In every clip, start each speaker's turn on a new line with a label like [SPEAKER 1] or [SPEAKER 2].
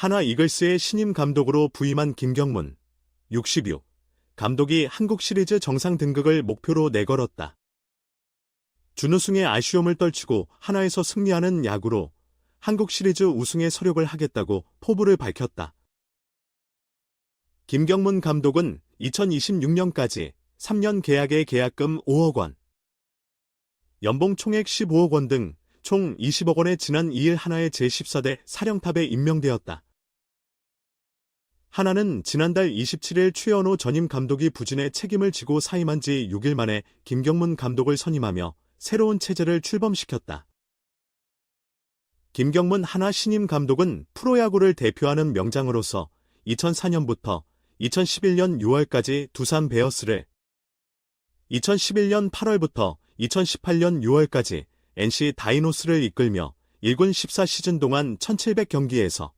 [SPEAKER 1] 하나 이글스의 신임 감독으로 부임한 김경문, 66. 감독이 한국 시리즈 정상 등극을 목표로 내걸었다. 준우승의 아쉬움을 떨치고 하나에서 승리하는 야구로 한국 시리즈 우승에 서력을 하겠다고 포부를 밝혔다. 김경문 감독은 2026년까지 3년 계약의 계약금 5억 원, 연봉 총액 15억 원 등 총 20억 원에 지난 2일 하나의 제14대 사령탑에 임명되었다. 하나는 지난달 27일 최연호 전임 감독이 부진의 책임을 지고 사임한 지 6일 만에 김경문 감독을 선임하며 새로운 체제를 출범시켰다. 김경문 하나 신임 감독은 프로야구를 대표하는 명장으로서 2004년부터 2011년 6월까지 두산 베어스를, 2011년 8월부터 2018년 6월까지 NC 다이노스를 이끌며 1군 14시즌 동안 1700경기에서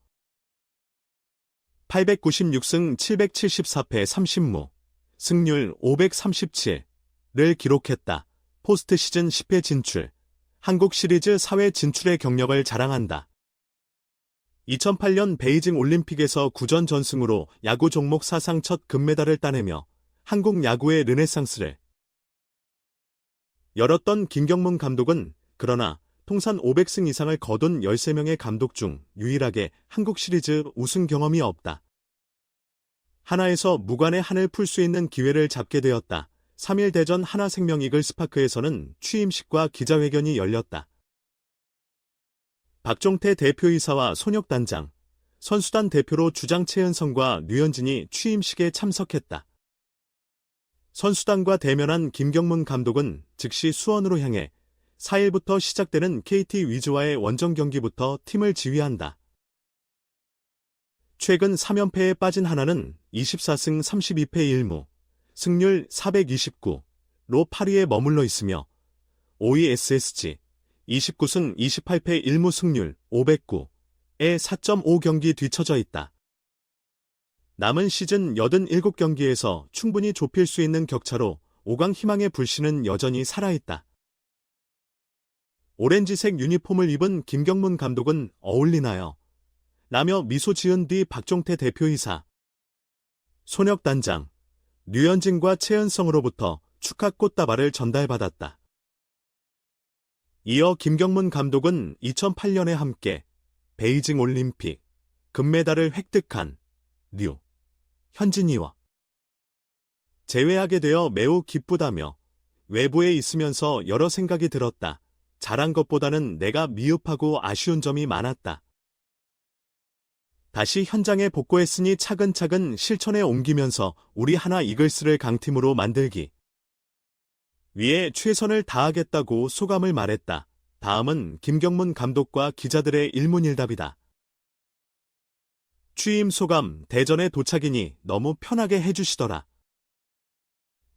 [SPEAKER 1] 896승 774패 30무, 승률 537를 기록했다. 포스트 시즌 10회 진출, 한국 시리즈 4회 진출의 경력을 자랑한다. 2008년 베이징 올림픽에서 9전 전승으로 야구 종목 사상 첫 금메달을 따내며 한국 야구의 르네상스를 열었던 김경문 감독은 그러나 통산 500승 이상을 거둔 13명의 감독 중 유일하게 한국 시리즈 우승 경험이 없다. 하나에서 무관의 한을 풀 수 있는 기회를 잡게 되었다. 3일 대전 하나생명 이글스파크에서는 취임식과 기자회견이 열렸다. 박종태 대표이사와 손혁단장, 선수단 대표로 주장 최은성과 류현진이 취임식에 참석했다. 선수단과 대면한 김경문 감독은 즉시 수원으로 향해 4일부터 시작되는 KT 위즈와의 원정 경기부터 팀을 지휘한다. 최근 3연패에 빠진 하나는 24승 32패 1무, 승률 429로 8위에 머물러 있으며 5위 SSG, 29승 28패 1무 승률 509에 4.5경기 뒤처져 있다. 남은 시즌 87경기에서 충분히 좁힐 수 있는 격차로 5강 희망의 불씨는 여전히 살아있다. 오렌지색 유니폼을 입은 김경문 감독은 어울리나요? 라며 미소 지은 뒤 박종태 대표이사, 손혁단장, 류현진과 최은성으로부터 축하 꽃다발을 전달받았다. 이어 김경문 감독은 2008년에 함께 베이징 올림픽 금메달을 획득한 현진이와 재회하게 되어 매우 기쁘다며 외부에 있으면서 여러 생각이 들었다. 잘한 것보다는 내가 미흡하고 아쉬운 점이 많았다. 다시 현장에 복구했으니 차근차근 실천에 옮기면서 우리 하나 이글스를 강팀으로 만들기 위해 최선을 다하겠다고 소감을 말했다. 다음은 김경문 감독과 기자들의 일문일답이다. 취임 소감, 대전에 도착이니 너무 편하게 해주시더라.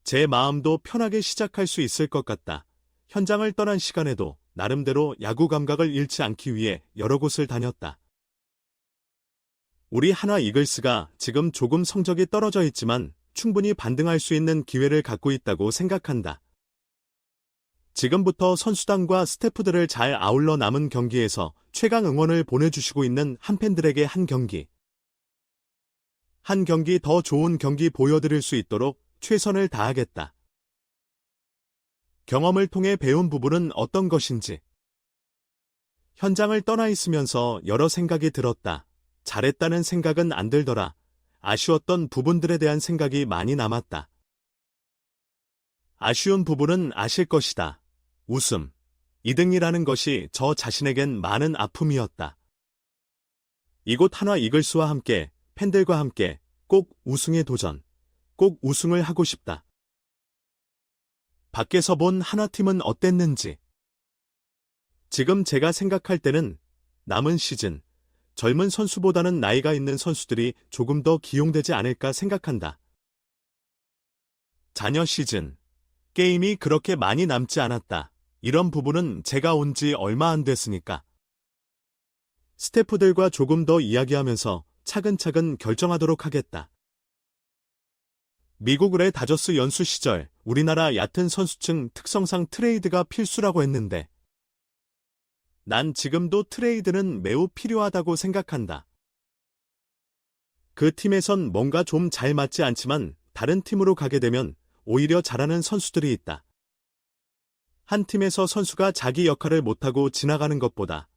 [SPEAKER 1] 제 마음도 편하게 시작할 수 있을 것 같다. 현장을 떠난 시간에도 나름대로 야구 감각을 잃지 않기 위해 여러 곳을 다녔다. 우리 하나 이글스가 지금 조금 성적이 떨어져 있지만 충분히 반등할 수 있는 기회를 갖고 있다고 생각한다. 지금부터 선수단과 스태프들을 잘 아울러 남은 경기에서 최강 응원을 보내주시고 있는 한팬들에게 한 경기 더 좋은 경기 보여드릴 수 있도록 최선을 다하겠다. 경험을 통해 배운 부분은 어떤 것인지. 현장을 떠나 있으면서 여러 생각이 들었다. 잘했다는 생각은 안 들더라. 아쉬웠던 부분들에 대한 생각이 많이 남았다. 아쉬운 부분은 아실 것이다. 웃음, 2등이라는 것이 저 자신에겐 많은 아픔이었다. 이곳 하나 이글스와 함께, 팬들과 함께 꼭 우승에 도전, 꼭 우승을 하고 싶다. 밖에서 본 하나팀은 어땠는지. 지금 제가 생각할 때는 남은 시즌, 젊은 선수보다는 나이가 있는 선수들이 조금 더 기용되지 않을까 생각한다. 자녀 시즌, 게임이 그렇게 많이 남지 않았다. 이런 부분은 제가 온 지 얼마 안 됐으니까. 스태프들과 조금 더 이야기하면서 차근차근 결정하도록 하겠다. 미국의 다저스 연수 시절 우리나라 얕은 선수층 특성상 트레이드가 필수라고 했는데 난 지금도 트레이드는 매우 필요하다고 생각한다. 그 팀에선 뭔가 좀 잘 맞지 않지만 다른 팀으로 가게 되면 오히려 잘하는 선수들이 있다. 한 팀에서 선수가 자기 역할을 못하고 지나가는 것보다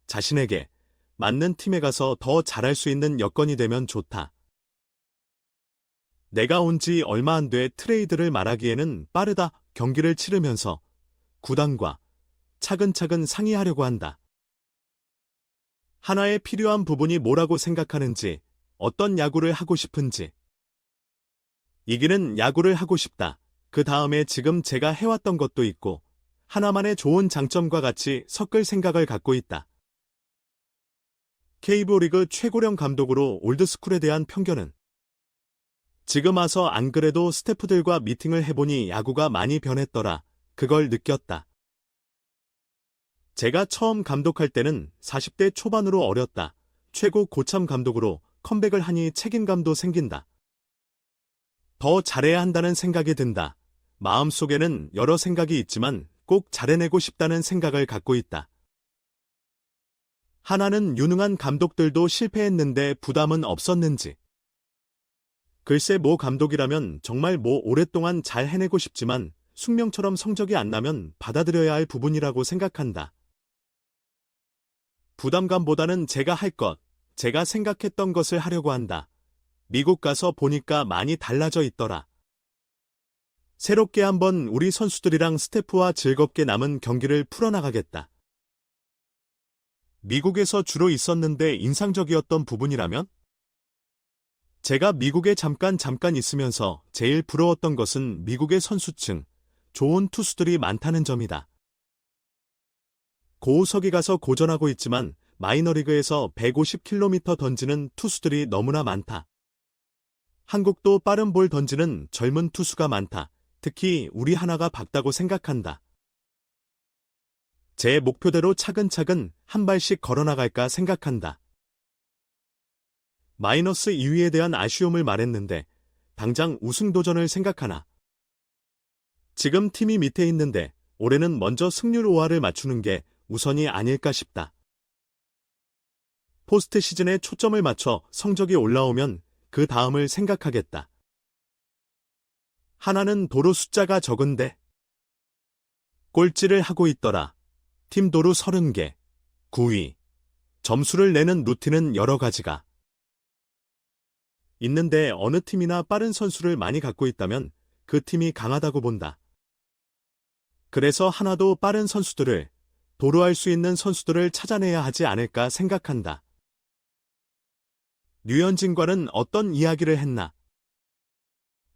[SPEAKER 1] 자신에게 맞는 팀에 가서 더 잘할 수 있는 여건이 되면 좋다. 내가 온 지 얼마 안 돼 트레이드를 말하기에는 빠르다. 경기를 치르면서 구단과 차근차근 상의하려고 한다. 하나에 필요한 부분이 뭐라고 생각하는지, 어떤 야구를 하고 싶은지. 이기는 야구를 하고 싶다. 그 다음에 지금 제가 해왔던 것도 있고 하나만의 좋은 장점과 같이 섞을 생각을 갖고 있다. KBO 리그 최고령 감독으로 올드스쿨에 대한 편견은 지금 와서 안 그래도 스태프들과 미팅을 해보니 야구가 많이 변했더라. 그걸 느꼈다. 제가 처음 감독할 때는 40대 초반으로 어렸다. 최고 고참 감독으로 컴백을 하니 책임감도 생긴다. 더 잘해야 한다는 생각이 든다. 마음속에는 여러 생각이 있지만 꼭 잘해내고 싶다는 생각을 갖고 있다. 하나는 유능한 감독들도 실패했는데 부담은 없었는지. 글쎄 모 감독이라면 정말 뭐 오랫동안 잘 해내고 싶지만 숙명처럼 성적이 안 나면 받아들여야 할 부분이라고 생각한다. 부담감보다는 제가 할 것, 제가 생각했던 것을 하려고 한다. 미국 가서 보니까 많이 달라져 있더라. 새롭게 한번 우리 선수들이랑 스태프와 즐겁게 남은 경기를 풀어나가겠다. 미국에서 주로 있었는데 인상적이었던 부분이라면? 제가 미국에 잠깐 있으면서 제일 부러웠던 것은 미국의 선수층, 좋은 투수들이 많다는 점이다. 고우석이 가서 고전하고 있지만 마이너리그에서 150km 던지는 투수들이 너무나 많다. 한국도 빠른 볼 던지는 젊은 투수가 많다. 특히 우리 하나가 밝다고 생각한다. 제 목표대로 차근차근 한 발씩 걸어나갈까 생각한다. 마이너스 2위에 대한 아쉬움을 말했는데 당장 우승 도전을 생각하나. 지금 팀이 밑에 있는데 올해는 먼저 승률 5할을 맞추는 게 우선이 아닐까 싶다. 포스트 시즌에 초점을 맞춰 성적이 올라오면 그 다음을 생각하겠다. 하나는 도루 숫자가 적은데 꼴찌를 하고 있더라. 팀 도루 30개, 9위. 점수를 내는 루틴은 여러 가지가 있는데 어느 팀이나 빠른 선수를 많이 갖고 있다면 그 팀이 강하다고 본다. 그래서 하나도 빠른 선수들을, 도루할 수 있는 선수들을 찾아내야 하지 않을까 생각한다. 류현진과는 어떤 이야기를 했나?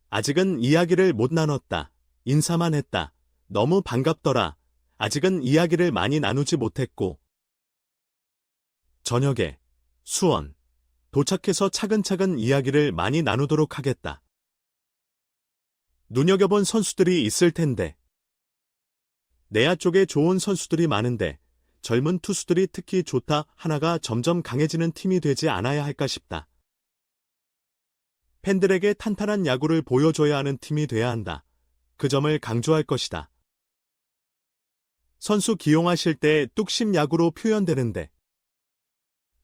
[SPEAKER 1] 아직은 이야기를 못 나눴다. 인사만 했다. 너무 반갑더라. 아직은 이야기를 많이 나누지 못했고. 저녁에 수원 도착해서 차근차근 이야기를 많이 나누도록 하겠다. 눈여겨본 선수들이 있을 텐데. 내야 쪽에 좋은 선수들이 많은데 젊은 투수들이 특히 좋다. 하나가 점점 강해지는 팀이 되지 않아야 할까 싶다. 팬들에게 탄탄한 야구를 보여줘야 하는 팀이 돼야 한다. 그 점을 강조할 것이다. 선수 기용하실 때 뚝심 야구로 표현되는데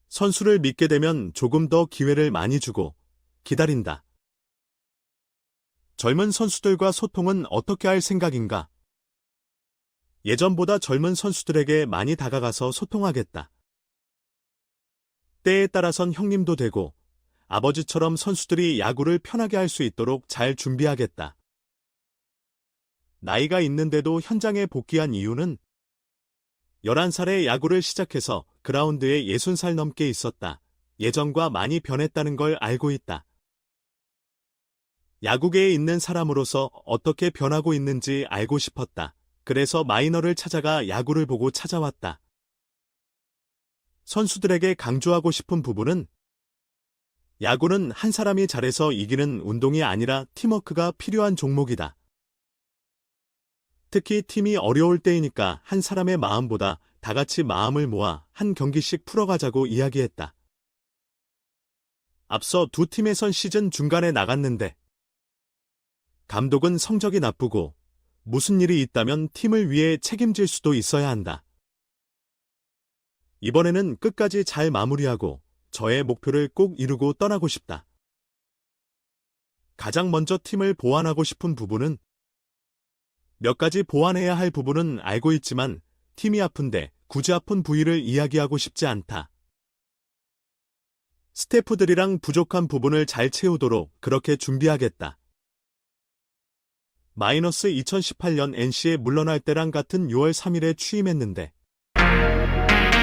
[SPEAKER 1] 선수를 믿게 되면 조금 더 기회를 많이 주고 기다린다. 젊은 선수들과 소통은 어떻게 할 생각인가? 예전보다 젊은 선수들에게 많이 다가가서 소통하겠다. 때에 따라선 형님도 되고 아버지처럼 선수들이 야구를 편하게 할 수 있도록 잘 준비하겠다. 나이가 있는데도 현장에 복귀한 이유는 11살에 야구를 시작해서 그라운드에 60살 넘게 있었다. 예전과 많이 변했다는 걸 알고 있다. 야구계에 있는 사람으로서 어떻게 변하고 있는지 알고 싶었다. 그래서 마이너를 찾아가 야구를 보고 찾아왔다. 선수들에게 강조하고 싶은 부분은 야구는 한 사람이 잘해서 이기는 운동이 아니라 팀워크가 필요한 종목이다. 특히 팀이 어려울 때이니까 한 사람의 마음보다 다 같이 마음을 모아 한 경기씩 풀어가자고 이야기했다. 앞서 두 팀에선 시즌 중간에 나갔는데 감독은 성적이 나쁘고 무슨 일이 있다면 팀을 위해 책임질 수도 있어야 한다. 이번에는 끝까지 잘 마무리하고 저의 목표를 꼭 이루고 떠나고 싶다. 가장 먼저 팀을 보완하고 싶은 부분은 몇 가지 보완해야 할 부분은 알고 있지만 팀이 아픈데 굳이 아픈 부위를 이야기하고 싶지 않다. 스태프들이랑 부족한 부분을 잘 채우도록 그렇게 준비하겠다. 마이너스 2018년 NC에 물러날 때랑 같은 6월 3일에 취임했는데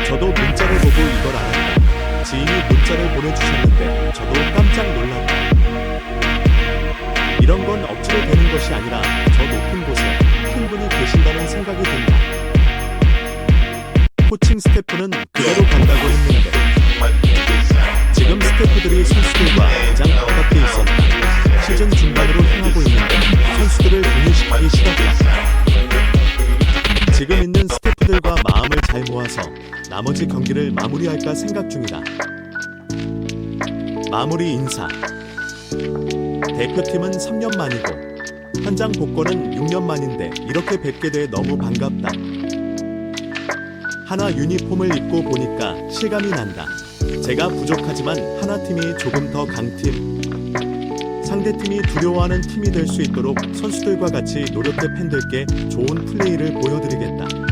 [SPEAKER 1] 저도 문자를 보고 이걸 알았다. 지인이 문자를 보내주셨는데 저도 깜짝 놀랐다. 이런 건 억지로 되는 것이 아니라 저 높은 곳에 큰 분이 계신다는 생각이 든다. 코칭 스태프는 그대로 간다고 했는데 지금 스태프들이 선수들과 가장 가깝게 있었다. 시즌 중반으로 향하고 있는데 선수들을 분리시키기 싫었다. 지금 있는 스태프들과 마음을 잘 모아서 나머지 경기를 마무리할까 생각 중이다. 마무리 인사. 대표팀은 3년 만이고 현장 복권은 6년 만인데 이렇게 뵙게 돼 너무 반갑다. 하나 유니폼을 입고 보니까 실감이 난다. 제가 부족하지만 하나팀이 조금 더 강팀. 상대팀이 두려워하는 팀이 될 수 있도록 선수들과 같이 노력해 팬들께 좋은 플레이를 보여드리겠다.